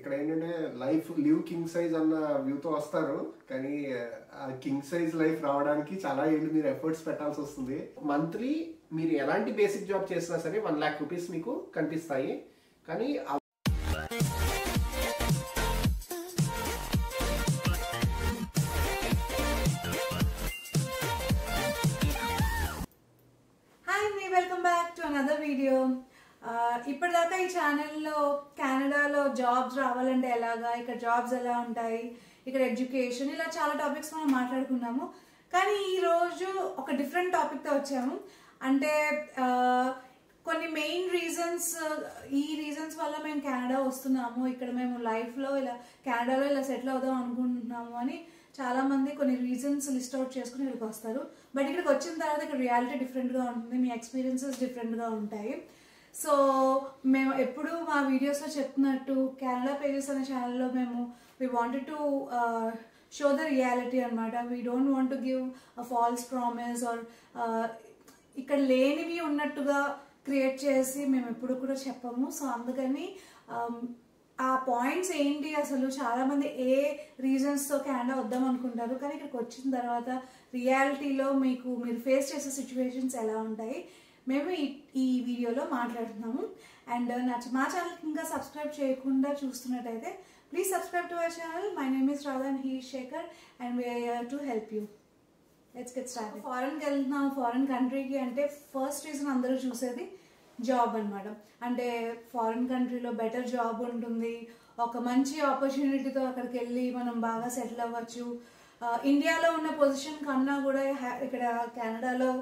ఇక్కడ ఏంటంటే life live king size అన్న వ్యూతో వస్తారు, కానీ ఆ కింగ్ సైజ్ లైఫ్ రావడానికి చాలా ఏళ్ళు మీరు ఎఫర్ట్స్ పెట్టాల్సి వస్తుంది. మంత్లీ మీరు ఎలాంటి బేసిక్ జాబ్ చేసినా సరే 1 lakh రూపీస్ మీకు కనిపిస్తాయి. కానీ welcome back to another video. ఇప్పటిదాకా ఈ ఛానల్లో కెనడాలో జాబ్స్ రావాలంటే ఎలాగా, ఇక్కడ జాబ్స్ ఎలా ఉంటాయి, ఇక్కడ ఎడ్యుకేషన్, ఇలా చాలా టాపిక్స్ మనం మాట్లాడుకున్నాము. కానీ ఈరోజు ఒక డిఫరెంట్ టాపిక్తో వచ్చాము. అంటే కొన్ని మెయిన్ రీజన్స్, ఈ రీజన్స్ వల్ల మేము కెనడా వస్తున్నాము, ఇక్కడ మేము లైఫ్లో ఇలా కెనడాలో ఇలా సెటిల్ అవుదాం అనుకుంటున్నాము అని చాలా మంది కొన్ని రీజన్స్ లిస్ట్ అవుట్ చేసుకుని ఇక్కడికి వస్తారు. బట్ ఇక్కడికి వచ్చిన తర్వాత ఇక్కడ రియాలిటీ డిఫరెంట్గా ఉంటుంది, మీ ఎక్స్పీరియన్సెస్ డిఫరెంట్గా ఉంటాయి. సో మేము ఎప్పుడు మా వీడియోస్లో చెప్తున్నట్టు కెనడా పేజెస్ అనే ఛానల్లో మేము we wanted to show the reality అనమాట. We don't want to give a false promise or ఇక్కడ లేనివి ఉన్నట్టుగా క్రియేట్ చేసి మేము ఎప్పుడు కూడా చెప్పము. సో అందుకని ఆ పాయింట్స్ ఏంటి, అసలు చాలా మంది ఏ రీజన్స్తో కెనడా వద్దాం అనుకుంటారు, కానీ ఇక్కడికి వచ్చిన తర్వాత రియాలిటీలో మీరు ఫేస్ చేసే సిచ్యువేషన్స్ ఎలా ఉంటాయి మేము ఈ వీడియోలో మాట్లాడుతున్నాము. అండ్ మా ఛానల్కి ఇంకా సబ్స్క్రైబ్ చేయకుండా చూస్తున్నట్టయితే please subscribe to our channel. My name is Radha and he is Shekhar and we are here to help you. Let's get start. ఫారెన్కి వెళ్తున్నాం, ఫారెన్ కంట్రీకి అంటే ఫస్ట్ రీజన్ అందరూ చూసేది జాబ్ అనమాట. అంటే ఫారిన్ కంట్రీలో బెటర్ జాబ్ ఉంటుంది, ఒక మంచి ఆపర్చునిటీతో అక్కడికి వెళ్ళి మనం బాగా సెటిల్ అవ్వచ్చు, ఇండియాలో ఉన్న పొజిషన్ కన్నా కూడా ఇక్కడ కెనడాలో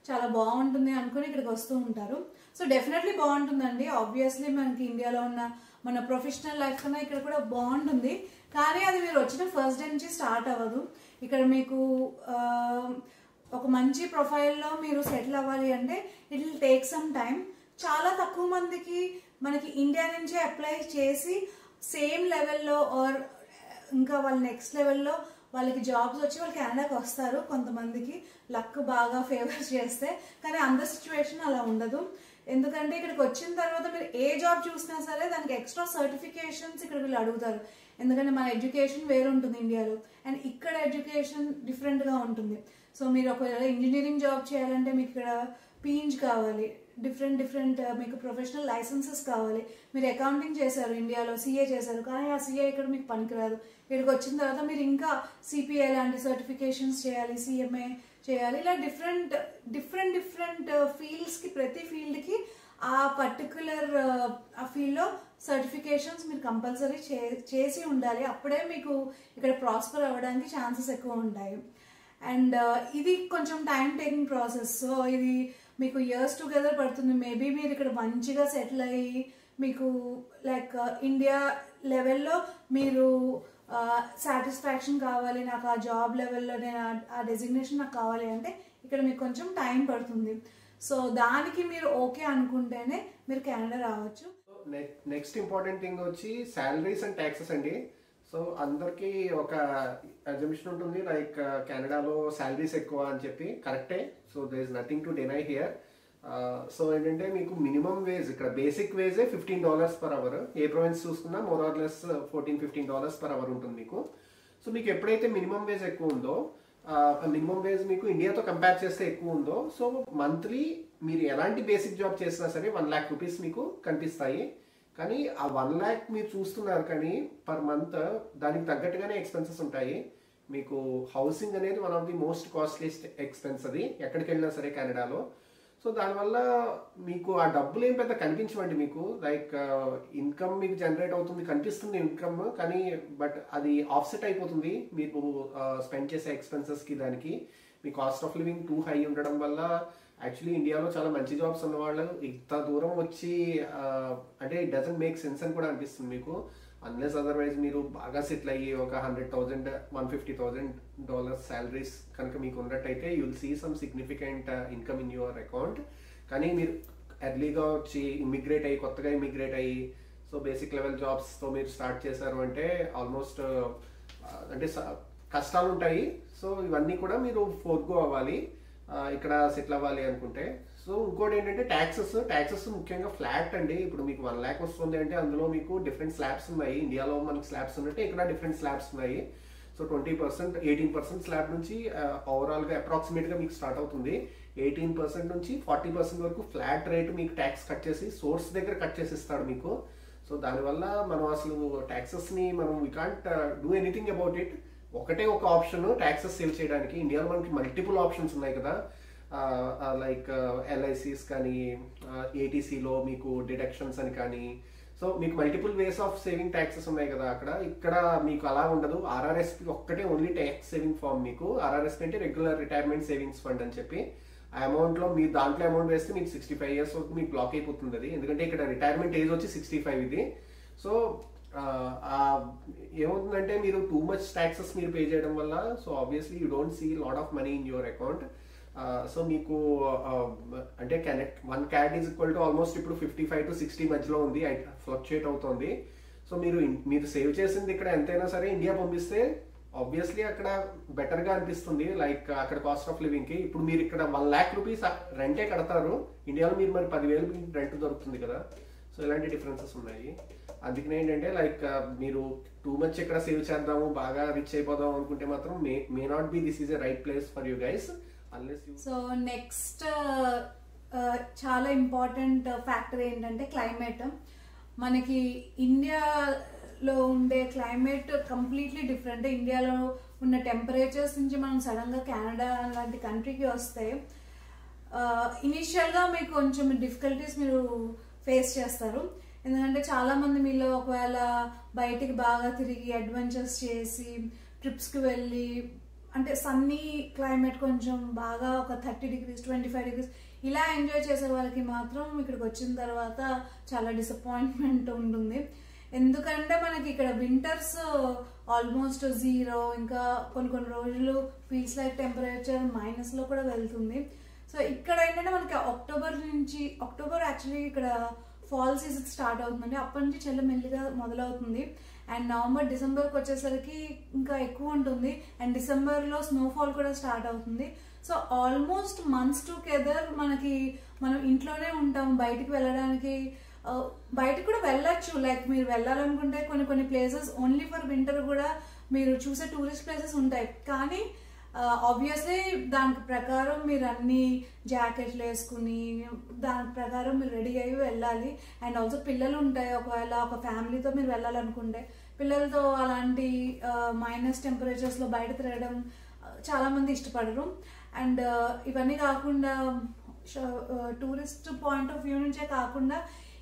చాలా బాగుంటుంది అనుకుని ఇక్కడికి వస్తూ ఉంటారు. సో డెఫినెట్లీ బాగుంటుందండి. ఆబ్వియస్లీ మనకి ఇండియాలో ఉన్న మన ప్రొఫెషనల్ లైఫ్ కన్నా ఇక్కడ కూడా బాగుంటుంది. కానీ అది మీరు వచ్చిన ఫస్ట్ డే నుంచి స్టార్ట్ అవ్వదు. ఇక్కడ మీకు ఒక మంచి ప్రొఫైల్లో మీరు సెటిల్ అవ్వాలి అంటే it will take some time. చాలా తక్కువ మందికి మనకి ఇండియా నుంచే అప్లై చేసి సేమ్ లెవెల్లో ఆర్ ఇంకా వాళ్ళ నెక్స్ట్ లెవెల్లో వాళ్ళకి జాబ్స్ వచ్చి వాళ్ళు కెనడాకి వస్తారు. కొంతమందికి లక్ బాగా ఫేవర్ చేస్తే, కానీ అందరి సిచ్యువేషన్ అలా ఉండదు. ఎందుకంటే ఇక్కడికి వచ్చిన తర్వాత మీరు ఏ జాబ్ చూసినా సరే దానికి ఎక్స్ట్రా సర్టిఫికేషన్స్ ఇక్కడ వీళ్ళు అడుగుతారు. ఎందుకంటే మన ఎడ్యుకేషన్ వేరు ఉంటుంది ఇండియాలో, అండ్ ఇక్కడ ఎడ్యుకేషన్ డిఫరెంట్గా ఉంటుంది. సో మీరు ఒకవేళ ఇంజనీరింగ్ జాబ్ చేయాలంటే మీకు ఇక్కడ పీయింగ్ కావాలి, డిఫరెంట్ మీకు ప్రొఫెషనల్ లైసెన్సెస్ కావాలి. మీరు అకౌంటింగ్ చేశారు ఇండియాలో, సీఏ చేశారు, కానీ ఆ సీఏ ఇక్కడ మీకు పనికిరాదు. ఇక్కడికి వచ్చిన తర్వాత మీరు ఇంకా సిపిఐ లాంటి సర్టిఫికేషన్స్ చేయాలి, సిఎంఏ చేయాలి. ఇలా డిఫరెంట్ ఫీల్డ్స్కి, ప్రతి ఫీల్డ్కి ఆ పర్టికులర్ ఆ ఫీల్డ్లో సర్టిఫికేషన్స్ మీరు కంపల్సరీ చేసి ఉండాలి. అప్పుడే మీకు ఇక్కడ ప్రాస్పర్ అవ్వడానికి ఛాన్సెస్ ఎక్కువ ఉంటాయి. అండ్ ఇది కొంచెం టైం టేకింగ్ ప్రాసెస్. సో ఇది మీకు ఇయర్స్ టుగెదర్ పడుతుంది. మేబీ మీరు ఇక్కడ మంచిగా సెటిల్ అయ్యి మీకు లైక్ ఇండియా లెవెల్లో మీరు సాటిస్ఫాక్షన్ కావాలి, నాకు ఆ జాబ్ లెవెల్లో నేను ఆ డెసిగ్నేషన్ నాకు కావాలి అంటే ఇక్కడ మీకు కొంచెం టైం పడుతుంది. సో దానికి మీరు ఓకే అనుకుంటేనే మీరు కెనడా రావచ్చు. నెక్స్ట్ ఇంపార్టెంట్ థింగ్ వచ్చి శాలరీస్ అండ్ ట్యాక్సెస్ అండి. సో అందరికీ ఒక అజంప్షన్ ఉంటుంది, లైక్ కెనడాలో శాలరీస్ ఎక్కువ అని చెప్పి. కరెక్టే. So there is nothing to deny here. So ఏంటంటే మీకు మినిమం వేజ్, ఇక్కడ బేసిక్ వేజే $15 per hour. ఏ ప్రొవిన్స్ చూసుకున్నా more or less $14-15 per hour ఉంటుంది మీకు. సో మీకు ఎప్పుడైతే మినిమం వేజ్ ఎక్కువ ఉందో, మినిమం వేజ్ మీకు ఇండియాతో కంపేర్ చేస్తే ఎక్కువ ఉందో, సో మంత్లీ మీరు ఎలాంటి బేసిక్ జాబ్ చేసినా సరే 1 lakh రూపీస్ మీకు కనిపిస్తాయి. కానీ ఆ 1 lakh మీరు చూస్తున్నారు, కానీ పర్ మంత్ దానికి తగ్గట్టుగానే ఎక్స్పెన్సెస్ ఉంటాయి. మీకు హౌసింగ్ అనేది one of the most costliest expense అది ఎక్కడికి వెళ్ళినా సరే కెనడాలో. సో దానివల్ల మీకు ఆ డబ్బులు ఏం పెద్ద కనిపించవండి. మీకు లైక్ ఇన్కమ్ మీకు జనరేట్ అవుతుంది, కనిపిస్తుంది ఇన్కమ్, కానీ బట్ అది ఆఫ్సెట్ అయిపోతుంది మీరు స్పెండ్ చేసే ఎక్స్పెన్సెస్కి. దానికి మీ cost of living too high ఉండడం వల్ల యాక్చువల్లీ ఇండియాలో చాలా మంచి జాబ్స్ ఉన్నవాళ్ళు ఇంత దూరం వచ్చి అంటే ఇట్ డజంట్ మేక్ సెన్స్ అని కూడా అనిపిస్తుంది మీకు. అన్లెస్ అదర్వైజ్ మీరు బాగా సెటిల్ అయ్యి ఒక $100,000 $150,000 శాలరీస్ కనుక మీకు ఉన్నట్టయితే you will see some significant income in your account. కానీ మీరు ఎర్లీగా వచ్చి కొత్తగా ఇమిగ్రేట్ అయ్యి సో బేసిక్ లెవెల్ జాబ్స్తో మీరు స్టార్ట్ చేశారు అంటే ఆల్మోస్ట్ అంటే కష్టాలు ఉంటాయి. సో ఇవన్నీ కూడా మీరు ఫోర్గో అవ్వాలి ఇక్కడ సెటిల్ అవ్వాలి అనుకుంటే. సో సో ఇంకోటి ఏంటంటే ట్యాక్సెస్ ముఖ్యంగా ఫ్లాట్ అండి. ఇప్పుడు మీకు 1 lakh వస్తుంది అంటే అందులో మీకు డిఫరెంట్ స్లాబ్స్ ఉన్నాయి. ఇండియాలో మనకి స్లాబ్స్ ఉన్నట్టే ఇక్కడ డిఫరెంట్ స్లాబ్స్ ఉన్నాయి. సో 20%, 18% స్లాబ్ నుంచి ఓవరాల్గా అప్రాక్సిమేట్గా మీకు స్టార్ట్ అవుతుంది. 18% నుంచి 40% వరకు ఫ్లాట్ రేట్ మీకు ట్యాక్స్ కట్ చేసి సోర్స్ దగ్గర కట్ చేసి ఇస్తాడు మీకు. సో దానివల్ల మనం అసలు ట్యాక్సెస్ని మనం we can't do anything about it. ఒకటే ఒక ఆప్షన్ ట్యాక్సెస్ సేవ్ చేయడానికి. ఇండియాలో మనకి మల్టిపుల్ ఆప్షన్స్ ఉన్నాయి కదా, లైక్ ఎల్ఐసీస్ కానీ, ఏటీసీలో మీకు డిడక్షన్స్ అని కానీ. సో మీకు multiple ways of saving taxes ఉన్నాయి కదా అక్కడ. ఇక్కడ మీకు అలా ఉండదు. ఆర్ఆర్ఎస్పి ఒక్కటే ఓన్లీ ట్యాక్స్ సేవింగ్ ఫార్మ్ మీకు. ఆర్ఆర్ఎస్పి అంటే రెగ్యులర్ రిటైర్మెంట్ సేవింగ్స్ ఫండ్ అని చెప్పి. ఆ అమౌంట్లో మీరు దాంట్లో అమౌంట్ వేస్తే మీకు 65 years వరకు మీకు బ్లాక్ అయిపోతుంది అది. ఎందుకంటే ఇక్కడ రిటైర్మెంట్ ఏజ్ వచ్చి 65 ఇది. సో ఏమవుతుందంటే మీరు టూ మచ్ ట్యాక్సెస్ మీరు పే చేయడం వల్ల so obviously you don't see lot of money in your account. So మీకు అంటే 1 CAD is equal to almost ఇప్పుడు 55 to 60 మధ్యలో ఉంది, ఫ్లక్చుయేట్ అవుతుంది. సో మీరు సేవ్ చేసింది ఇక్కడ ఎంతైనా సరే ఇండియా పంపిస్తే ఆబ్వియస్లీ అక్కడ బెటర్గా అనిపిస్తుంది. లైక్ అక్కడ కాస్ట్ ఆఫ్ లివింగ్కి ఇప్పుడు మీరు ఇక్కడ 1 lakh rupees రెంటే కడతారు, ఇండియాలో మీరు మరి 10,000 రెంట్ దొరుకుతుంది కదా. సో ఇలాంటి డిఫరెన్సెస్ ఉన్నాయి. అందుకనే ఏంటంటే లైక్ మీరు టూ మచ్ ఇక్కడ సేవ్ చేద్దాము, బాగా రిచ్ అయిపోదాం అనుకుంటే మాత్రం may not be this is a right place for you guys unless you. So next చాలా ఇంపార్టెంట్ ఫ్యాక్టర్ ఏంటంటే క్లైమేట్. మనకి ఇండియాలో ఉండే క్లైమేట్ కంప్లీట్లీ డిఫరెంట్. ఇండియాలో ఉన్న టెంపరేచర్స్ నుంచి మనం సడన్గా కెనడా లాంటి కంట్రీకి వస్తే ఇనిషియల్గా మీకు కొంచెం డిఫికల్టీస్ మీరు ఫేస్ చేస్తారు. ఎందుకంటే చాలామంది మీలో ఒకవేళ బయటికి బాగా తిరిగి అడ్వెంచర్స్ చేసి ట్రిప్స్కి వెళ్ళి అంటే సన్నీ క్లైమేట్ కొంచెం బాగా ఒక 30 degrees 25 degrees ఇలా ఎంజాయ్ చేసే వాళ్ళకి మాత్రం ఇక్కడికి వచ్చిన తర్వాత చాలా డిసప్పాయింట్మెంట్ ఉంటుంది. ఎందుకంటే మనకి ఇక్కడ వింటర్స్ ఆల్మోస్ట్ 0, ఇంకా కొన్ని రోజులు ఫీల్స్ లైక్ టెంపరేచర్ -లో కూడా వెళ్తుంది. సో ఇక్కడ ఏంటంటే మనకి అక్టోబర్ యాక్చువల్లీ ఇక్కడ ఫాల్ సీజన్ స్టార్ట్ అవుతుందండి. అప్పటి నుంచి చల్ల మెల్లిగా మొదలవుతుంది. అండ్ నవంబర్ డిసెంబర్కి వచ్చేసరికి ఇంకా ఎక్కువ ఉంటుంది. అండ్ డిసెంబర్లో స్నోఫాల్ కూడా స్టార్ట్ అవుతుంది. సో ఆల్మోస్ట్ మంత్స్ టుగెదర్ మనం ఇంట్లోనే ఉంటాం. బయటికి వెళ్ళడానికి బయటికి కూడా వెళ్ళచ్చు. లైక్ మీరు వెళ్ళాలనుకుంటే కొన్ని ప్లేసెస్ ఓన్లీ ఫర్ వింటర్ కూడా మీరు చూసే టూరిస్ట్ ప్లేసెస్ ఉంటాయి. కానీ ఆబ్వియస్లీ దాని ప్రకారం మీరు అన్ని జాకెట్లు వేసుకుని దాని ప్రకారం మీరు రెడీ అయ్యి వెళ్ళాలి. అండ్ ఆల్సో పిల్లలు ఉంటాయి. ఒకవేళ ఒక ఫ్యామిలీతో మీరు వెళ్ళాలనుకుంటే పిల్లలతో అలాంటి మైనస్ టెంపరేచర్స్లో బయట తిరగడం చాలామంది ఇష్టపడరు. అండ్ ఇవన్నీ కాకుండా టూరిస్ట్ పాయింట్ ఆఫ్ వ్యూ నుంచే కాకుండా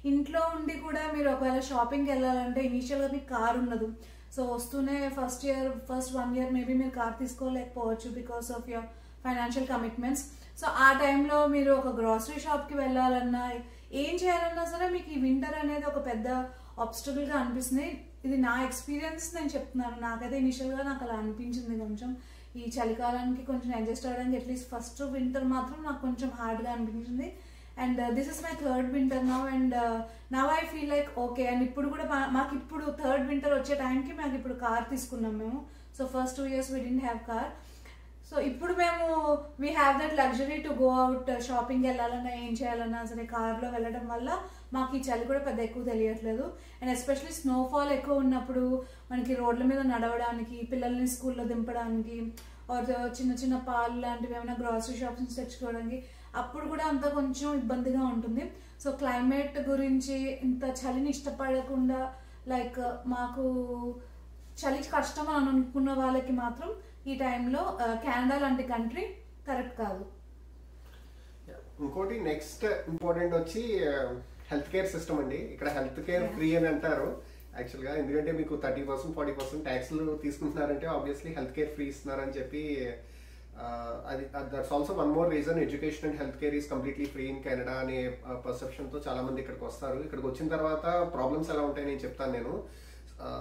ఇంట్లో ఉండి కూడా మీరు ఒకవేళ షాపింగ్కి వెళ్ళాలంటే ఇనీషియల్గా మీకు కార్ ఉండదు. సో వస్తూనే ఫస్ట్ 1 year మేబీ మీరు కార్ తీసుకోలేకపోవచ్చు because of your financial commitments. So ఆ టైంలో మీరు ఒక గ్రాసరీ షాప్కి వెళ్ళాలన్నా ఏం చేయాలన్నా సరే మీకు ఈ వింటర్ అనేది ఒక పెద్ద ఆబ్స్టకల్గా అనిపిస్తుంది. ఇది నా ఎక్స్పీరియన్స్ నేను చెప్తున్నాను. నాకైతే ఇనిషియల్గా నాకు అలా అనిపించింది. కొంచెం ఈ చలికాలానికి కొంచెం అడ్జస్ట్ అవ్వడానికి అట్లీస్ట్ ఫస్ట్ వింటర్ మాత్రం నాకు కొంచెం హార్డ్గా అనిపించింది. And this is my 3rd winter now. And now I feel like okay. And ఇప్పుడు కూడా మాకు ఇప్పుడు 3rd winter వచ్చే టైంకి మాకు ఇప్పుడు కార్ తీసుకున్నాం మేము. So first 2 years we didn't have car. So ఇప్పుడు మేము we have that luxury to go out. Shopping వెళ్ళాలన్నా ఏం చేయాలన్నా సరే కార్లో వెళ్ళడం వల్ల మాకు ఈ చలి కూడా పెద్ద ఎక్కువ తెలియట్లేదు. అండ్ ఎస్పెషలీ స్నోఫాల్ ఎక్కువ ఉన్నప్పుడు మనకి రోడ్ల మీద నడవడానికి, పిల్లల్ని స్కూల్లో దింపడానికి, చిన్న పాలు లాంటివి ఏమైనా గ్రాసరీ షాప్స్ నుంచి తెచ్చుకోవడానికి అప్పుడు కూడా అంత కొంచెం ఇబ్బందిగా ఉంటుంది. సో క్లైమేట్ గురించి ఇంత చలిని ఇష్టపడకుండా లైక్ మాకు చలి కష్టం అని అనుకున్న వాళ్ళకి మాత్రం ఈ టైంలో కెనడా లాంటి కంట్రీ కరెక్ట్ కాదు. ఇంకోటి నెక్స్ట్ ఇంపార్టెంట్ వచ్చి హెల్త్ కేర్ సిస్టమ్ అండి. ఇక్కడ హెల్త్ కేర్ ఫ్రీ అని అంటారు యాక్చువల్గా. ఎందుకంటే మీకు 30% 40% ట్యాక్స్లు తీసుకుంటున్నారంటే ఆబ్వియస్లీ హెల్త్ కేర్ ఫ్రీ ఇస్తున్నారని చెప్పి అది that's also one more reason. Education and health care is completely free in Canada అనే పర్సెప్షన్తో చాలా మంది ఇక్కడికి వస్తారు. ఇక్కడికి వచ్చిన తర్వాత ప్రాబ్లమ్స్ ఎలా ఉంటాయి నేను చెప్తాను. నేను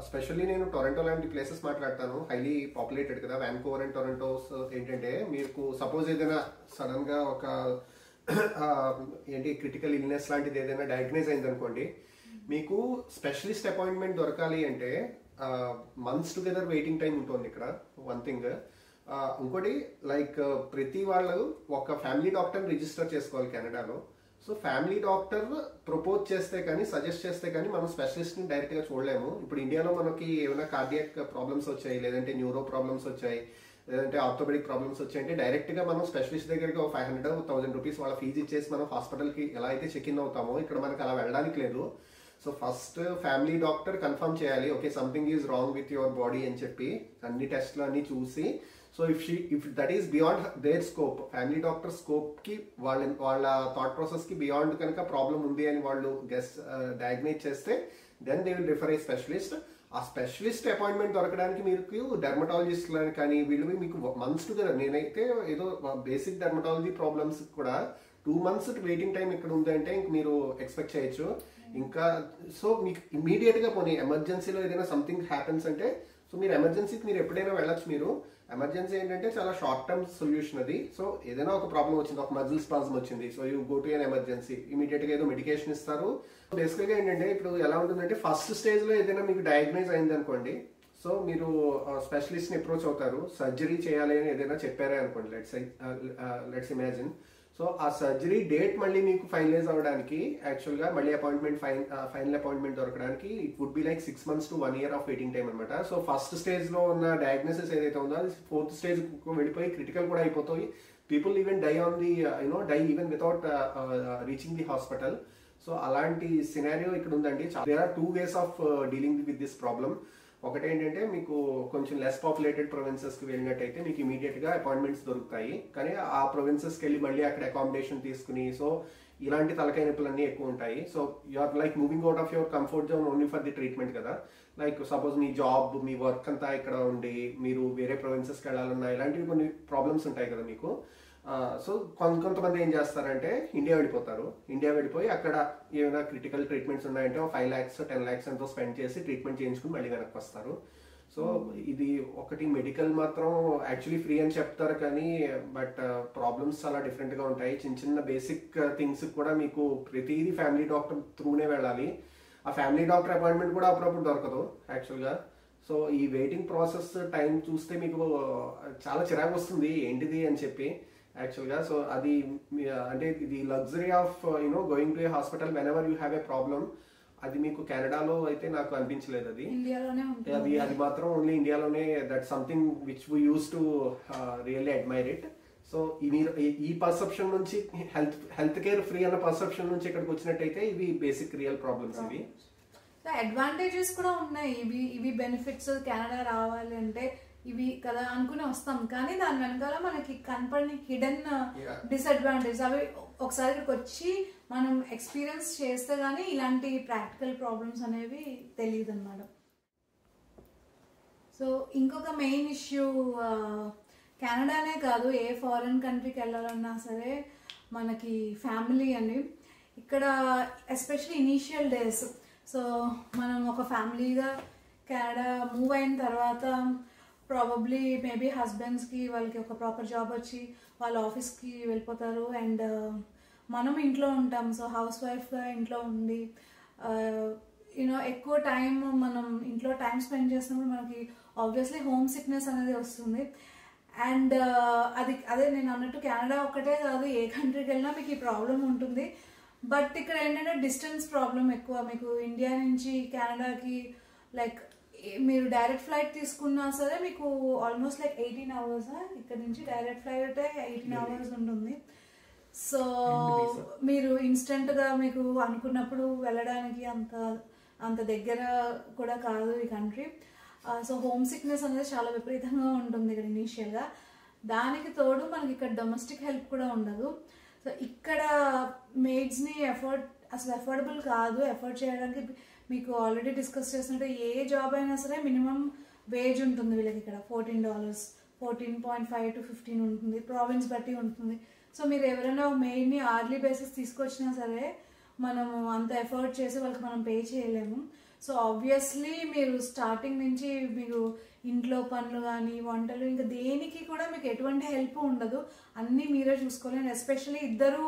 స్పెషల్లీ నేను టొరంటో లాంటి ప్లేసెస్ మాట్లాడతాను. హైలీ పాపులేటెడ్ కదా వ్యాన్కూవర్ అండ్ టొరంటో. ఏంటంటే మీకు సపోజ్ ఏదైనా సడన్గా ఒక క్రిటికల్ ఇల్నెస్ లాంటిది ఏదైనా డయాగ్నైజ్ అయింది అనుకోండి, మీకు స్పెషలిస్ట్ అపాయింట్మెంట్ దొరకాలి అంటే మంత్స్ టుగెదర్ వెయిటింగ్ టైం ఉంటుంది ఇక్కడ. వన్ థింగ్ ఇంకోటి లైక్ ప్రతి వాళ్ళు ఒక ఫ్యామిలీ డాక్టర్ని రిజిస్టర్ చేసుకోవాలి కెనడాలో. సో ఫ్యామిలీ డాక్టర్ ప్రపోజ్ చేస్తే కానీ సజెస్ట్ చేస్తే కానీ మనం స్పెషలిస్ట్ని డైరెక్ట్గా చూడలేము. ఇప్పుడు ఇండియాలో మనకి ఏమైనా కార్డియాక్ ప్రాబ్లమ్స్ వచ్చాయి, లేదంటే న్యూరో ప్రాబ్లమ్స్ వచ్చాయి, లేదంటే ఆర్థోపెడిక్ ప్రాబ్లమ్స్ వచ్చాయంటే డైరెక్ట్గా మనం స్పెషలిస్ట్ దగ్గరికి ఒక 500-1000 రూపీస్ వాళ్ళ ఫీజు ఇచ్చేసి మనం హాస్పిటల్కి ఎలా అయితే చెక్ ఇన్ అవుతామో ఇక్కడ మనకి అలా వెళ్ళడానికి లేదు. So first family doctor confirm చేయాలి, okay something is wrong with your body అని చెప్పి అన్ని టెస్ట్లు అన్ని చూసి. So if that is beyond their scope, family doctor స్కోప్కి వాళ్ళ థాట్ ప్రాసెస్కి బియాండ్ కనుక ప్రాబ్లం ఉంది అని వాళ్ళు డయాగ్నైజ్ చేస్తే then they will refer a specialist. ఆ స్పెషలిస్ట్ అపాయింట్మెంట్ దొరకడానికి మీకు డెర్మటాలజిస్ట్ కానీ వీళ్ళు మీకు మంత్స్ టుగెదర్. నేనైతే ఏదో బేసిక్ డెర్మటాలజీ ప్రాబ్లమ్స్ కూడా 2 months వెయిటింగ్ టైం ఇక్కడ ఉందంటే ఇంక మీరు ఎక్స్పెక్ట్ చేయొచ్చు. ఇంకా సో మీకు ఇమీడియట్గా పోనీ ఎమర్జెన్సీలో ఏదైనా సంథింగ్ హ్యాపెన్స్ అంటే సో మీరు ఎమర్జెన్సీకి మీరు ఎప్పుడైనా వెళ్ళొచ్చు. మీరు ఎమర్జెన్సీ ఏంటంటే చాలా షార్ట్ టర్మ్ సొల్యూషన్ అది. సో ఏదైనా ఒక ప్రాబ్లం వచ్చింది, ఒక మజిల్ స్పాజమ్ వచ్చింది, so you go to N emergency, ఇమీడియట్గా ఏదో మెడికేషన్ ఇస్తారు. బేసిక్గా ఏంటంటే ఇప్పుడు ఎలా ఉంటుందంటే ఫస్ట్ స్టేజ్లో ఏదైనా మీకు డయాగ్నైజ్ అయింది అనుకోండి, సో మీరు స్పెషలిస్ట్ని అప్రోచ్ అవుతారు. సర్జరీ చేయాలి అని ఏదైనా చెప్పారే అనుకోండి, లెట్స్ ఇమాజిన్. సో ఆ సర్జరీ డేట్ మళ్ళీ మీకు ఫైనలైజ్ అవ్వడానికి యాక్చువల్గా మళ్ళీ ఫైనల్ అపాయింట్మెంట్ దొరకడానికి it would be like 6 months to 1 year of waiting time అనమాట. సో ఫస్ట్ స్టేజ్లో ఉన్న డయాగ్నోసిస్ ఏదైతే ఉందో అది 4th stage వెళ్ళిపోయి క్రిటికల్ కూడా అయిపోతాయి. People even die on the die even without reaching the hospital. So అలాంటి సినారియో ఇక్కడ ఉందండి. There are 2 ways of dealing with this problem. ఒకటి ఏంటంటే మీకు కొంచెం లెస్ పాపులేటెడ్ ప్రొవిన్సెస్కి వెళ్ళినట్టయితే మీకు ఇమీడియట్గా అపాయింట్మెంట్స్ దొరుకుతాయి, కానీ ఆ ప్రొవిన్సెస్కి వెళ్ళి మళ్ళీ అక్కడ అకామిడేషన్ తీసుకుని సో ఇలాంటి తలకాయ నొప్పులన్నీ ఎక్కువ ఉంటాయి. So you are like moving out of your comfort zone only for the treatment కదా. లైక్ సపోజ్ మీ జాబ్ మీ వర్క్ అంతా ఇక్కడ ఉండి మీరు వేరే ప్రొవిన్సెస్కి వెళ్ళాలన్నా ఇలాంటివి కొన్ని ప్రాబ్లమ్స్ ఉంటాయి కదా మీకు. సో కొంతమంది ఏం చేస్తారంటే ఇండియా వెళ్ళిపోయి అక్కడ ఏమైనా క్రిటికల్ ట్రీట్మెంట్స్ ఉన్నాయంటే 5 lakhs 10 lakhs ఎంతో స్పెండ్ చేసి ట్రీట్మెంట్ చేయించుకుని మళ్ళీ వెనక్కి వస్తారు. సో ఇది ఒకటి మెడికల్ మాత్రం యాక్చువల్లీ ఫ్రీ అని చెప్తారు, కానీ బట్ ప్రాబ్లమ్స్ చాలా డిఫరెంట్గా ఉంటాయి. చిన్న బేసిక్ థింగ్స్ కూడా మీకు ప్రతిదీ ఫ్యామిలీ డాక్టర్ త్రూనే వెళ్ళాలి. ఆ ఫ్యామిలీ డాక్టర్ అపాయింట్మెంట్ కూడా అప్పుడప్పుడు దొరకదు యాక్చువల్గా. సో ఈ వెయిటింగ్ ప్రాసెస్ టైం చూస్తే మీకు చాలా చిరాకు వస్తుంది ఏంటిది అని చెప్పి యాక్చువల్గా. సో అది అంటే the luxury of going to A hospital when ever you have a problem అది మీకు కెనడాలో అయితే నాకు అనిపించలేదు. అది మాత్రం ఓన్లీ ఇండియాలోనే that something which we use to really admire it. So ఈ పర్సెప్షన్ నుంచి హెల్త్ కేర్ ఫ్రీ అన్న పర్సెప్షన్ నుంచి ఇక్కడికి వచ్చినట్టయితే ఇవి బేసిక్ రియల్ ప్రాబ్లమ్స్. ఇవి అడ్వాంటేజెస్ కూడా ఉన్నాయి, ఇవి బెనిఫిట్స్ కెనడా రావాలి అంటే ఇవి కదా అనుకుని వస్తాం, కానీ దాని వెనకాల మనకి కనపడిన హిడెన్ డిసడ్వాంటేజ్ అవి ఒకసారి ఇక్కడికి వచ్చి మనం ఎక్స్పీరియన్స్ చేస్తే గానీ ఇలాంటి ప్రాక్టికల్ ప్రాబ్లమ్స్ అనేవి తెలియదు అనమాట. సో ఇంకొక మెయిన్ ఇష్యూ కెనడానే కాదు, ఏ ఫారిన్ కంట్రీకి వెళ్ళాలన్నా సరే మనకి ఫ్యామిలీ అని. ఇక్కడ ఎస్పెషల్లీ ఇనీషియల్ డేస్, సో మనం ఒక ఫ్యామిలీగా కెనడా మూవ్ అయిన తర్వాత ప్రాబబ్లీ మేబీ హస్బెండ్స్కి వాళ్ళకి ఒక ప్రాపర్ జాబ్ వచ్చి వాళ్ళ ఆఫీస్కి వెళ్ళిపోతారు అండ్ మనం ఇంట్లో ఉంటాం. సో హౌస్ వైఫ్గా ఇంట్లో ఉండి ఎక్కువ టైం మనం ఇంట్లో టైం స్పెండ్ చేసినప్పుడు మనకి ఆబ్వియస్లీ హోమ్ సిక్నెస్ అనేది వస్తుంది. అండ్ అదే నేను అన్నట్టు కెనడా ఒక్కటే కాదు, ఏ కంట్రీకి వెళ్ళినా మీకు ఈ ప్రాబ్లం ఉంటుంది. బట్ ఇక్కడ ఏంటంటే డిస్టెన్స్ ప్రాబ్లం ఎక్కువ. మీకు ఇండియా నుంచి కెనడాకి లైక్ మీరు డైరెక్ట్ ఫ్లైట్ తీసుకున్నా సరే మీకు ఆల్మోస్ట్ లైక్ 18 hours. ఇక్కడ నుంచి డైరెక్ట్ ఫ్లైట్ 18 hours ఉంటుంది. సో మీరు ఇన్స్టెంట్గా మీకు అనుకున్నప్పుడు వెళ్ళడానికి అంత దగ్గర కూడా కాదు ఈ కంట్రీ. సో హోమ్ సిక్నెస్ అనేది చాలా విపరీతంగా ఉంటుంది ఇక్కడ ఇనీషియల్గా. దానికి తోడు మనకి ఇక్కడ డొమెస్టిక్ హెల్ప్ కూడా ఉండదు. సో ఇక్కడ మేడ్స్ని అసలు అఫోర్డబుల్ కాదు ఎఫోర్డ్ చేయడానికి. మీకు ఆల్రెడీ డిస్కస్ చేసినట్టు ఏ జాబ్ అయినా సరే మినిమం వేజ్ ఉంటుంది వీళ్ళకి ఇక్కడ $14, 14.5 to 15 ఉంటుంది, ప్రావిన్స్ బట్టి ఉంటుంది. సో మీరు ఎవరైనా మెయిన్ని అర్లీ బేసిస్ తీసుకొచ్చినా సరే మనము అంత ఎఫర్ట్ చేసి వాళ్ళకి మనం పే చేయలేము. సో ఆబ్వియస్లీ మీరు స్టార్టింగ్ నుంచి మీకు ఇంట్లో పనులు కానీ వంటలు ఇంకా దేనికి కూడా మీకు ఎటువంటి హెల్ప్ ఉండదు, అన్నీ మీరే చూసుకోవాలి. అండ్ ఎస్పెషల్లీ ఇద్దరు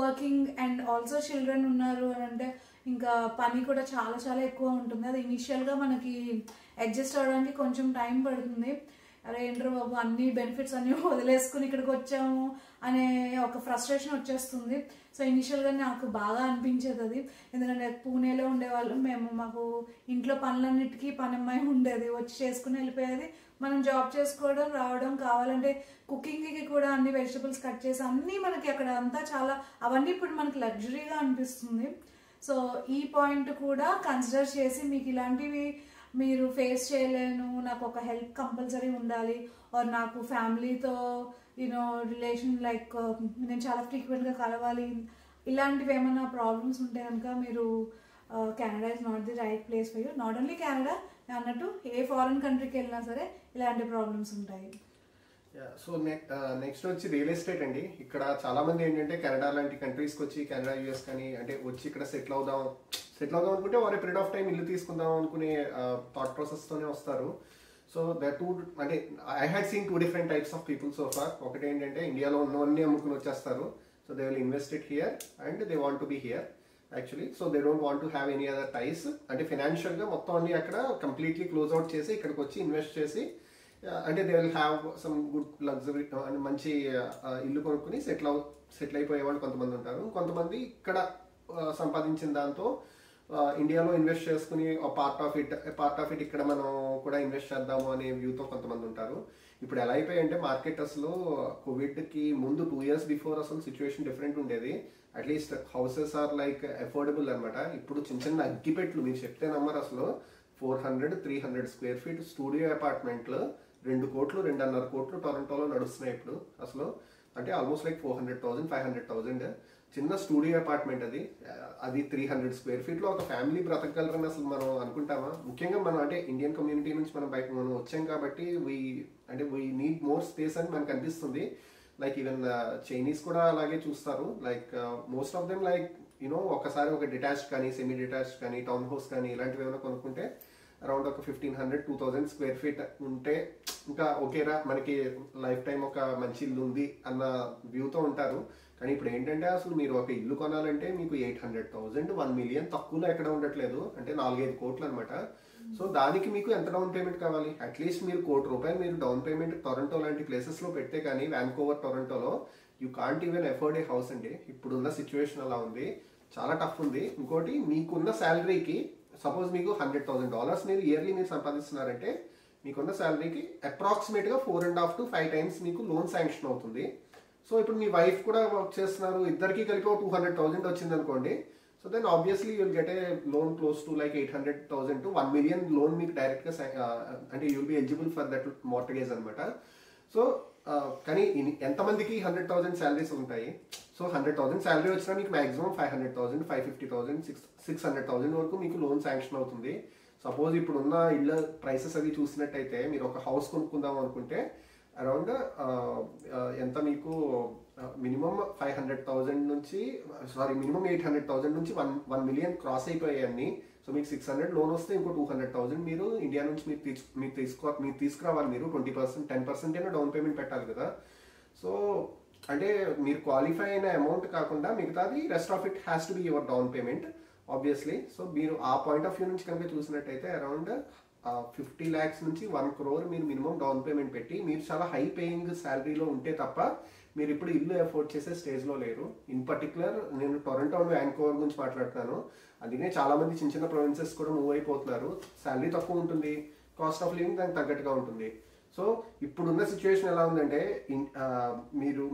వర్కింగ్ అండ్ ఆల్సో చిల్డ్రన్ ఉన్నారు అని అంటే ఇంకా పని కూడా చాలా చాలా ఎక్కువ ఉంటుంది. అది ఇనిషియల్గా మనకి అడ్జస్ట్ అవ్వడానికి కొంచెం టైం పడుతుంది. అరే ఏంట్రో బాబు అన్ని బెనిఫిట్స్ అన్ని వదిలేసుకుని ఇక్కడికి వచ్చాము అనే ఒక ఫ్రస్ట్రేషన్ వచ్చేస్తుంది. సో ఇనిషియల్గా నాకు బాగా అనిపించేది అది, ఎందుకంటే పూణేలో ఉండేవాళ్ళం మేము, మాకు ఇంట్లో పనులన్నిటికీ పనమ్మాయి ఉండేది, వచ్చి చేసుకుని వెళ్ళిపోయేది. మనం జాబ్ చేసుకోవడం రావడం, కావాలంటే కుకింగ్కి కూడా అన్ని వెజిటబుల్స్ కట్ చేసి అన్నీ మనకి అక్కడ అంతా చాలా, అవన్నీ ఇప్పుడు మనకి లగ్జరీగా అనిపిస్తుంది. సో ఈ పాయింట్ కూడా కన్సిడర్ చేసి మీకు ఇలాంటివి మీరు ఫేస్ చేయలేను, నాకు ఒక హెల్ప్ కంపల్సరీ ఉండాలి, ఆర్ నాకు ఫ్యామిలీతో యూనో రిలేషన్ లైక్ నేను చాలా ఫ్రీక్వెంట్గా కలవాలి, ఇలాంటివి ఏమైనా ప్రాబ్లమ్స్ ఉంటే కనుక మీరు Canada is not the right place for you. Not only Canada అన్నట్టు ఏ ఫారిన్ కంట్రీకి వెళ్ళినా సరే ఇలాంటి ప్రాబ్లమ్స్ ఉంటాయి. సో నెక్స్ట్ వచ్చి రియల్ ఎస్టేట్ అండి. ఇక్కడ చాలా మంది ఏంటంటే కెనడా లాంటి కంట్రీస్కి వచ్చి, కెనడా యూఎస్ కానీ అంటే వచ్చి ఇక్కడ సెటిల్ అవుదాం అనుకుంటే వారి పీరియడ్ ఆఫ్ టైం ఇల్లు తీసుకుందాం అనుకునే థాట్ ప్రాసెస్తోనే వస్తారు. సో ద టూ అంటే I had seen 2 different types of people so far. ఒకటి ఏంటంటే ఇండియాలో ఉన్నవన్నీ అమ్ముకుని వచ్చేస్తారు. So they will invest it here and they want to be here actually. So they don't want to have any other ties, అంటే ఫైనాన్షియల్గా మొత్తం అన్ని అక్కడ కంప్లీట్లీ క్లోజ్ అవుట్ చేసి ఇక్కడికి వచ్చి ఇన్వెస్ట్ చేసి అంటే they will have some good luxury అంటే మంచి ఇల్లు కొనుక్కుని సెటిల్ అయిపోయే వాళ్ళు కొంతమంది ఉంటారు. కొంతమంది ఇక్కడ సంపాదించిన దాంతో ఇండియాలో ఇన్వెస్ట్ చేసుకుని పార్ట్ ఆఫ్ ఇట్ ఇక్కడ మనం కూడా ఇన్వెస్ట్ చేద్దాము అనే వ్యూతో కొంతమంది ఉంటారు. ఇప్పుడు ఎలా అయిపోయాయంటే మార్కెట్ అసలు కోవిడ్కి ముందు 2 years బిఫోర్ అసలు సిచ్యువేషన్ డిఫరెంట్ ఉండేది. At least houses are like affordable అనమాట. ఇప్పుడు చిన్న చిన్న అగ్గిపెట్లు మీరు చెప్తే నమ్మరు, అసలు 400-300 square feet స్టూడియో అపార్ట్మెంట్లు 2 కోట్లు 2.5 కోట్లు టొరంటోలో నడుస్తున్నాయి ఇప్పుడు అసలు. అంటే ఆల్మోస్ట్ లైక్ 400,000-500,000 చిన్న స్టూడియో అపార్ట్మెంట్ అది 300 square feet లో ఒక ఫ్యామిలీ బ్రతకగలరని అసలు మనం అనుకుంటామా? ముఖ్యంగా మనం అంటే ఇండియన్ కమ్యూనిటీ నుంచి మనం వచ్చాం కాబట్టి వీ నీడ్ మోర్ స్పేస్ అని మనకు అనిపిస్తుంది. లైక్ ఈవెన్ చైనీస్ కూడా అలాగే చూస్తారు. Like most of them like you know ఒకసారి ఒక డిటాచ్డ్ కానీ సెమీ డిటాచ్డ్ కానీ టౌన్ హౌస్ కానీ ఇలాంటివి ఏమైనా కొనుక్కుంటే అరౌండ్ ఒక 1,500-2,000 square feet ఉంటే ఇంకా ఓకేరా మనకి లైఫ్ టైం ఒక మంచి ఇల్లు ఉంది అన్న వ్యూతో ఉంటారు. కానీ ఇప్పుడు ఏంటంటే అసలు మీరు ఒక ఇల్లు కొనాలంటే మీకు 800,000 1 million తక్కువలో ఎక్కడ ఉండట్లేదు, అంటే 4-5 కోట్లు అనమాట. సో దానికి మీకు ఎంత డౌన్ పేమెంట్ కావాలి? అట్లీస్ట్ మీరు ₹1 కోటి మీరు డౌన్ పేమెంట్ టొరంటో లాంటి ప్లేసెస్లో పెడితే కానీ వ్యాన్కోవర్ టొరంటోలో you can't even afford a house అండి. ఇప్పుడున్న సిచ్యువేషన్ అలా ఉంది, చాలా టఫ్ ఉంది. ఇంకోటి మీకున్న శాలరీకి సపోజ్ మీకు $100,000 మీరు ఇయర్లీ మీరు సంపాదిస్తున్నారంటే మీకున్న శాలరీకి అప్రాక్సిమేట్గా 4.5 to 5 times మీకు లోన్ శాంక్షన్ అవుతుంది. సో ఇప్పుడు మీ వైఫ్ కూడా వర్క్ చేస్తున్నారు, ఇద్దరికి కలిపి 200,000 వచ్చింది అనుకోండి. So then obviously you'll get a loan close to like 800,000 to 1 million loan మీకు డైరెక్ట్గా అంటే you'll be eligible for that mortgage అనమాట. సో కానీ ఎంతమందికి 100,000 శాలరీస్ ఉంటాయి? సో 100,000 శాలరీ వచ్చినా మీకు మాక్సిమం 500,000, 550,000, 600,000 వరకు మీకు లోన్ శాంక్షన్ అవుతుంది. సపోజ్ ఇప్పుడున్న ఇళ్ళ ప్రైసెస్ అవి చూసినట్టయితే మీరు ఒక హౌస్ కొనుక్కుందాం అనుకుంటే అరౌండ్ ఎంత మీకు మినిమం 500,000 నుంచి మినిమం 800,000 నుంచి 1 million క్రాస్ అయిపోయాయి అన్ని. సో మీకు 600 లోన్ వస్తే ఇంకో 200,000 మీరు ఇండియా నుంచి మీరు తీసుకురావాలి. మీరు 20%, 10% అయినా డౌన్ పేమెంట్ పెట్టాలి కదా. సో అంటే మీరు క్వాలిఫై అయిన అమౌంట్ కాకుండా మిగతాది rest of it has to be your down payment obviously. So మీరు ఆ పాయింట్ ఆఫ్ వ్యూ నుంచి కనుక చూసినట్టయితే అరౌండ్ 50 lakhs నుంచి 1 crore మీరు మినిమం డౌన్ పేమెంట్ పెట్టి మీరు చాలా హై పేయింగ్ శాలరీలో ఉంటే తప్ప మీరు ఇప్పుడు ఇల్లు అఫోర్డ్ చేసే స్టేజ్లో లేరు. ఇన్ పర్టికులర్ నేను టొరంటో అండ్ వ్యాన్కోవర్ గురించి మాట్లాడుతున్నాను. అందుకనే చాలా మంది చిన్న చిన్న ప్రొవిన్సెస్ కూడా మూవ్ అయిపోతున్నారు. శాలరీ తక్కువ ఉంటుంది, కాస్ట్ ఆఫ్ లివింగ్ దానికి తగ్గట్టుగా ఉంటుంది. సో ఇప్పుడున్న సిచ్యువేషన్ ఎలా ఉందంటే మీరు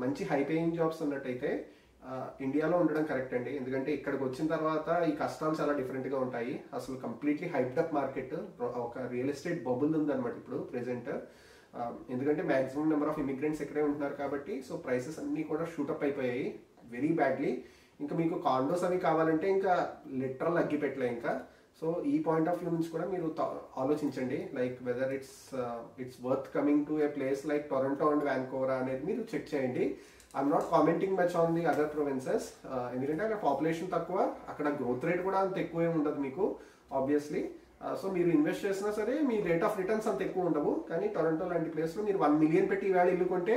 మంచి హై పేయింగ్ జాబ్స్ ఉన్నట్టయితే ఇండియాలో ఉండడం కరెక్ట్ అండి. ఎందుకంటే ఇక్కడికి వచ్చిన తర్వాత ఈ కష్టాలు చాలా డిఫరెంట్గా ఉంటాయి. అసలు కంప్లీట్లీ హైప్డ్ అప్ మార్కెట్, ఒక రియల్ ఎస్టేట్ బబుల్ ఉందన్నమాట ఇప్పుడు ప్రెసెంట్. ఎందుకంటే మ్యాక్సిమం నెంబర్ ఆఫ్ ఇమిగ్రెంట్స్ ఇక్కడే ఉంటున్నారు కాబట్టి సో ప్రైసెస్ అన్నీ కూడా షూటప్ అయిపోయాయి వెరీ బ్యాడ్లీ. ఇంకా మీకు కాండోస్ అవి కావాలంటే ఇంకా లిటరల్ అగ్గిపెట్టలే ఇంకా. సో ఈ పాయింట్ ఆఫ్ వ్యూ నుంచి కూడా మీరు ఆలోచించండి, like whether it's worth coming to a place like Toronto and Vancouver అనేది మీరు చెక్ చేయండి. I'm not commenting much on the other provinces, ఎందుకంటే అక్కడ పాపులేషన్ తక్కువ, అక్కడ గ్రోత్ రేట్ కూడా అంత ఎక్కువ ఉండదు మీకు ఆబ్వియస్లీ. సో మీరు ఇన్వెస్ట్ చేసినా సరే మీ రేట్ ఆఫ్ రిటర్న్స్ అంత ఎక్కువ ఉండవు. కానీ టొరంటో లాంటి ప్లేస్లో మీరు 1 million పెట్టి ఈవేళ ఇల్లు కొంటే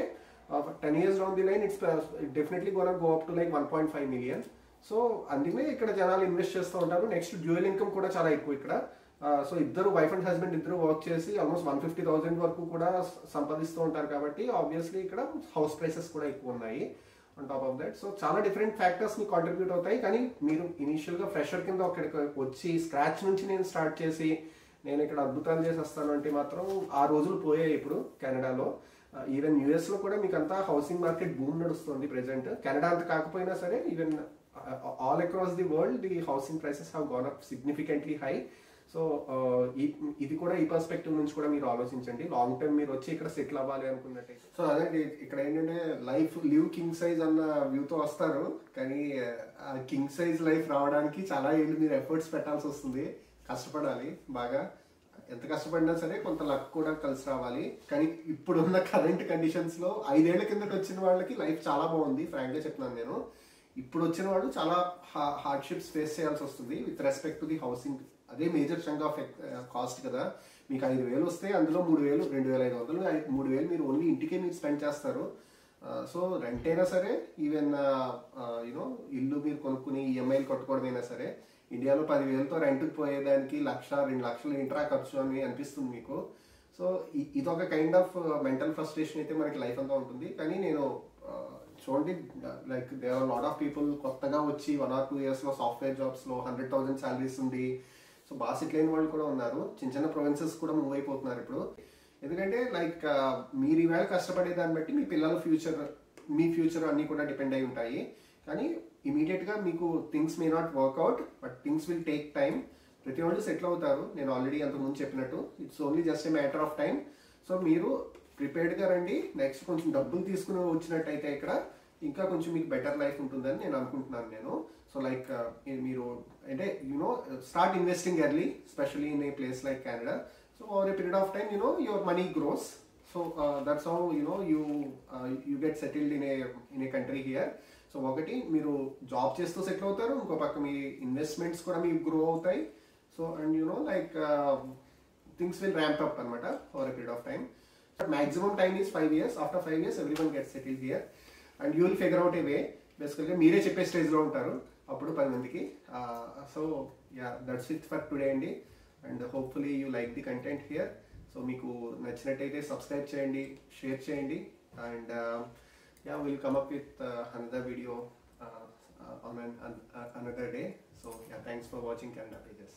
10 years down the line it's definitely gonna go up to like 1.5 million. So అందుకనే ఇక్కడ జనాలు ఇన్వెస్ట్ చేస్తూ ఉంటారు. నెక్స్ట్ డ్యూయల్ ఇన్కమ్ కూడా చాలా ఎక్కువ ఇక్కడ. సో ఇద్దరు వైఫ్ అండ్ హస్బెండ్ ఇద్దరు వర్క్ చేసి ఆల్మోస్ట్ 150,000 వరకు కూడా సంపాదిస్తూ ఉంటారు కాబట్టి ఆబ్వియస్లీ ఇక్కడ హౌస్ ప్రైసెస్ కూడా ఎక్కువ ఉన్నాయి on top of that. So చాలా డిఫరెంట్ ఫ్యాక్టర్స్ ని కాంట్రిబ్యూట్ అవుతాయి. కానీ మీరు ఇనీషియల్ గా ఫ్రెషర్ కింద అక్కడికి వచ్చి స్క్రాచ్ నుంచి నేను స్టార్ట్ చేసి నేను ఇక్కడ అద్భుతాలు చేసేస్తాను అంటే మాత్రం ఆ రోజులు పోయాయి ఇప్పుడు కెనడాలో. ఈవెన్ యుఎస్ లో కూడా మీకు అంతా హౌసింగ్ మార్కెట్ బూమ్ నడుస్తుంది ప్రెసెంట్. కెనడా అంత కాకపోయినా సరే even all across the world the housing prices have gonna up significantly high. So ఇది కూడా ఈ పర్స్పెక్టివ్ నుంచి కూడా మీరు ఆలోచించండి. లాంగ్ టర్మ్ మీరు వచ్చి ఇక్కడ సెటిల్ అవ్వాలి అనుకున్నట్టయితే. సో అదే ఇక్కడ ఏంటంటే లైఫ్ లివ్ కింగ్ సైజ్ అన్న వ్యూతో వస్తారు, కానీ ఆ కింగ్ సైజ్ లైఫ్ రావడానికి చాలా ఏళ్ళు మీరు ఎఫర్ట్స్ పెట్టాల్సి వస్తుంది, కష్టపడాలి బాగా. ఎంత కష్టపడినా సరే కొంత లక్ కూడా కలిసి రావాలి. కానీ ఇప్పుడున్న కరెంట్ కండిషన్స్ లో 5 ఏళ్ల కిందకి వచ్చిన వాళ్ళకి లైఫ్ చాలా బాగుంది, ఫ్రాంక్ గా చెప్తున్నాను నేను. ఇప్పుడు వచ్చిన వాళ్ళు చాలా హార్డ్షిప్స్ ఫేస్ చేయాల్సి వస్తుంది with respect to the housing. అదే మేజర్ చంక్ ఆఫ్ కాస్ట్ కదా. మీకు 5,000 వస్తే అందులో 3,000, 2,500, 3,000 మీరు ఓన్లీ ఇంటికే మీరు స్పెండ్ చేస్తారు. సో రెంట్ అయినా సరే, ఈవెన్ యూనో ఇల్లు మీరు కొనుక్కుని ఈఎంఐలు కట్టుకోవడమైనా సరే, ఇండియాలో 10,000తో రెంట్కి పోయేదానికి 1,00,000, 2,00,000 ఇంట్రా ఖర్చు అని అనిపిస్తుంది మీకు. సో ఇదొక కైండ్ ఆఫ్ మెంటల్ ఫ్రస్ట్రేషన్ అయితే మనకి లైఫ్ అంతా ఉంటుంది. కానీ నేను చూడండి, like there are lot of people కొత్తగా వచ్చి 1 or 2 years లో సాఫ్ట్వేర్ జాబ్స్ లో 100,000 సాలరీస్ ఉంది. సో బాగా సెటిల్ అయిన వాళ్ళు కూడా ఉన్నారు. చిన్న చిన్న ప్రొవిన్సెస్ కూడా మూవ్ అయిపోతున్నారు ఇప్పుడు. ఎందుకంటే లైక్ మీరు ఈవేళ కష్టపడే దాన్ని బట్టి మీ పిల్లల ఫ్యూచర్, మీ ఫ్యూచర్ అన్నీ కూడా డిపెండ్ అయి ఉంటాయి. కానీ ఇమీడియట్ గా మీకు things may not work out, but things will take time. ప్రతి వాళ్ళు సెటిల్ అవుతారు, నేను ఆల్రెడీ అంతకుముందు చెప్పినట్టు. It's only just a matter of time. So మీరు ప్రిపేర్డ్ గా రండి. నెక్స్ట్ కొంచెం డబ్బులు తీసుకుని వచ్చినట్టయితే ఇక్కడ ఇంకా కొంచెం మీకు బెటర్ లైఫ్ ఉంటుందని నేను అనుకుంటున్నాను నేను. సో లైక్ మీరు అంటే you know start investing early, specially in a place like Canada. So over a period of time your money gross. So that's how you get settled in a country here. So ఒకటి మీరు job చేస్తూ settle అవుతారు, ఇంకో పక్క మీ investments కూడా మీకు grow అవుతాయి. So and like things will ramp up అనమాట over a period of time. But maximum time is 5 years. After 5 years every one get settled here and you will figure out a way. బేసికల్గా మీరే చెప్పే స్టేజ్లో ఉంటారు అప్పుడు 10 మందికి. So yeah, that's it for today అండి. And hopefully you like the content here. So మీకు నచ్చినట్టయితే సబ్స్క్రైబ్ చేయండి, షేర్ చేయండి. And yeah, we'll come up with another video on another day. So yeah, thanks for watching Canada Pages.